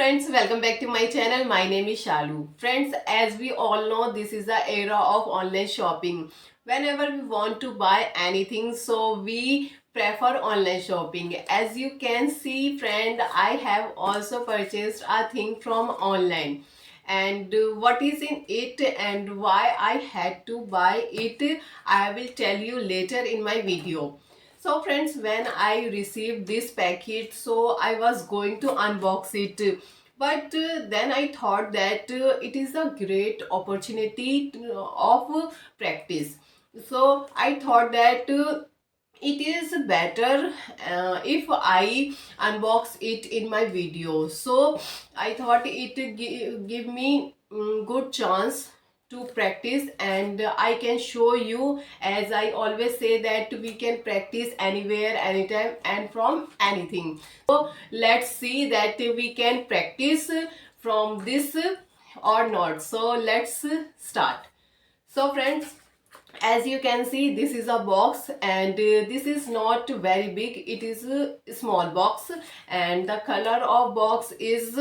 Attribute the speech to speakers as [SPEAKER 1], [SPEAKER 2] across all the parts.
[SPEAKER 1] friends, welcome back to my channel. My name is Shalu. Friends, as we all know, this is the era of online shopping. Whenever we want to buy anything, so we prefer online shopping. As you can see, friend, I have also purchased a thing from online. And what is in it and why I had to buy it, I will tell you later in my video. So friends, when I received this package, so I was going to unbox it, but then I thought that it is a great opportunity of practice. So I thought that it is better if I unbox it in my video. So I thought it give me good chance to practice, and I can show you, as I always say, that we can practice anywhere, anytime, and from anything. So let's see that we can practice from this or not. So let's start. So friends, as you can see, this is a box, and this is not very big, it is a small box, and the color of box is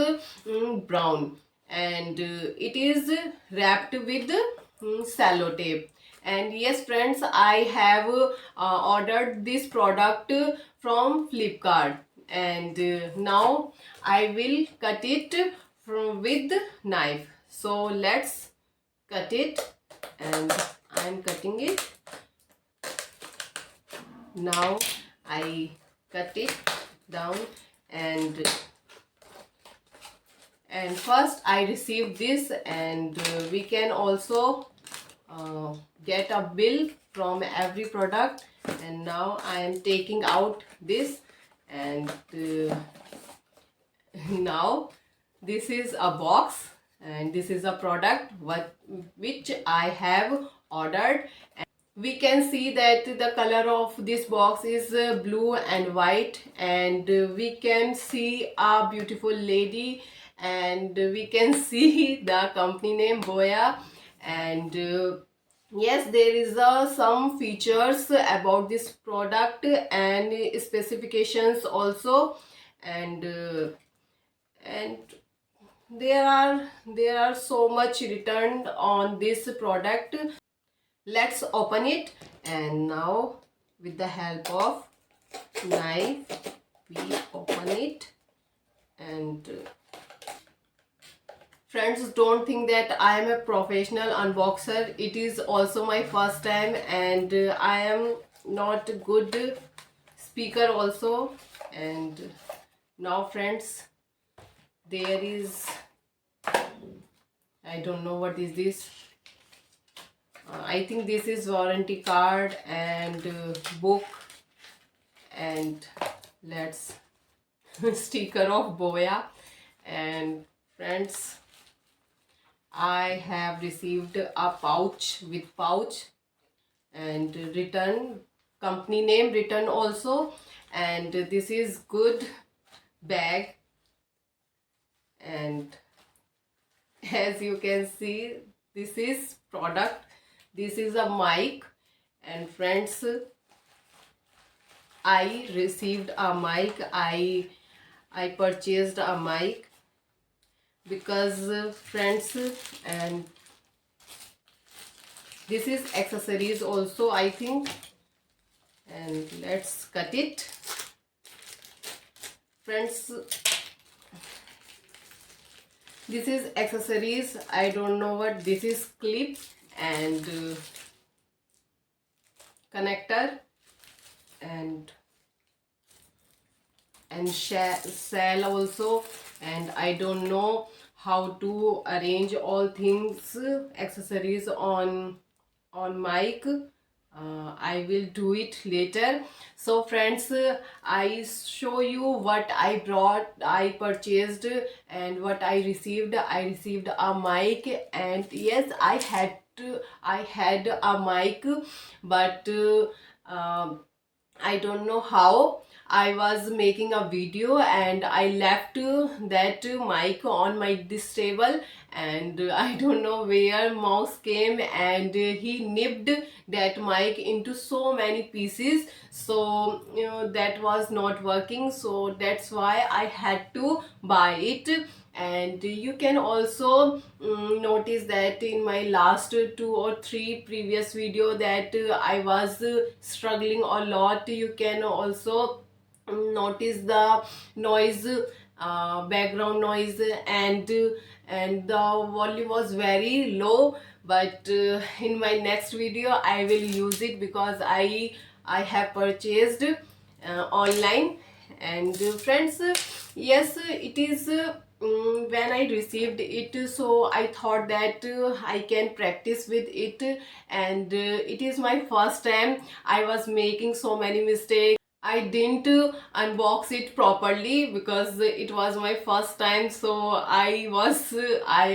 [SPEAKER 1] brown, and it is wrapped with sellotape. And yes friends, I have ordered this product from Flipkart, and now I will cut it with knife. So let's cut it, and I'm cutting it. Now I cut it down, and first I received this, and we can also get a bill from every product. And now I am taking out this, and now this is a box, and this is a product which I have ordered. We can see that the color of this box is blue and white, and we can see a beautiful lady, and we can see the company name boya. And yes, there is some features about this product and specifications also. And and there are so much written on this product. Let's open it, and now with the help of knife we open it. And friends, don't think that I am a professional unboxer. It is also my first time, and I am not a good speaker also. And now friends, there is, I don't know what is this. I think this is warranty card and book, and let's sticker of boya. And friends, I have received a pouch with pouch, and written company name written also. And this is good bag, and as you can see, this is product. This is a mic, and friends, I received a mic. I purchased a mic because friends, and this is accessories also, I think. And let's cut it. Friends, this is accessories. I don't know what this is. Clip and connector, and shell also. And I don't know how to arrange all things, accessories on mic. I will do it later. So friends, I show you what I brought, I purchased, and what I received. I received a mic, and yes, I had a mic, but I don't know how. I was making a video, and I left that mic on my this table, and I don't know where mouse came, and he nipped that mic into so many pieces. So that was not working, so that's why I had to buy it. And you can also notice that in my last 2 or 3 previous video that I was struggling a lot. You can also notice the noise, background noise, and the volume was very low. But in my next video I will use it because I have purchased online. And friends, yes, it is when I received it, so I thought that I can practice with it. And it is my first time. I was making so many mistakes. I didn't unbox it properly because it was my first time, so I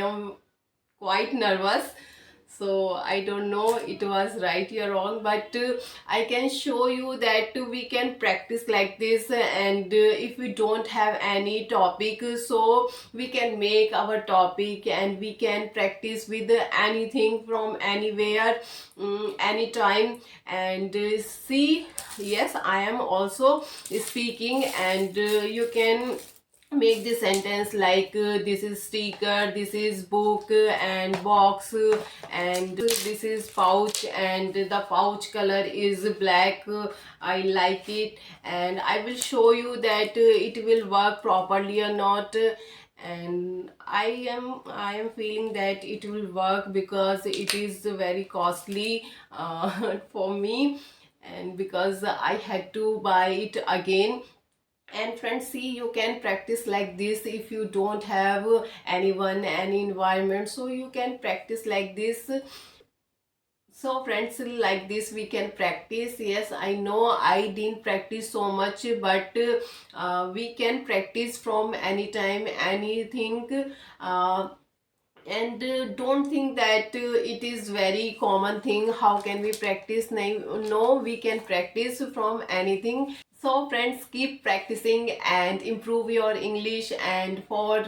[SPEAKER 1] am quite nervous. So I don't know it was right or wrong, but I can show you that we can practice like this. And if we don't have any topic, so we can make our topic and we can practice with anything from anywhere, anytime. And see, yes, I am also speaking. And you can make the sentence like this is sticker, this is book and box, and this is pouch, and the pouch color is black. I like it, and I will show you that it will work properly or not. And I am feeling that it will work because it is very costly for me, and because I had to buy it again. And friends, see, you can practice like this. If you don't have anyone, any environment, so you can practice like this. So friends, like this we can practice. Yes, I know I didn't practice so much, but we can practice from anytime, anything. uh, and don't think that it is very common thing. How can we practice? No, we can practice from anything. So friends, keep practicing and improve your English. And for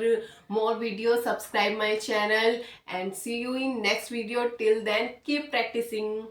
[SPEAKER 1] more videos, subscribe my channel, and see you in next video. Till then, keep practicing.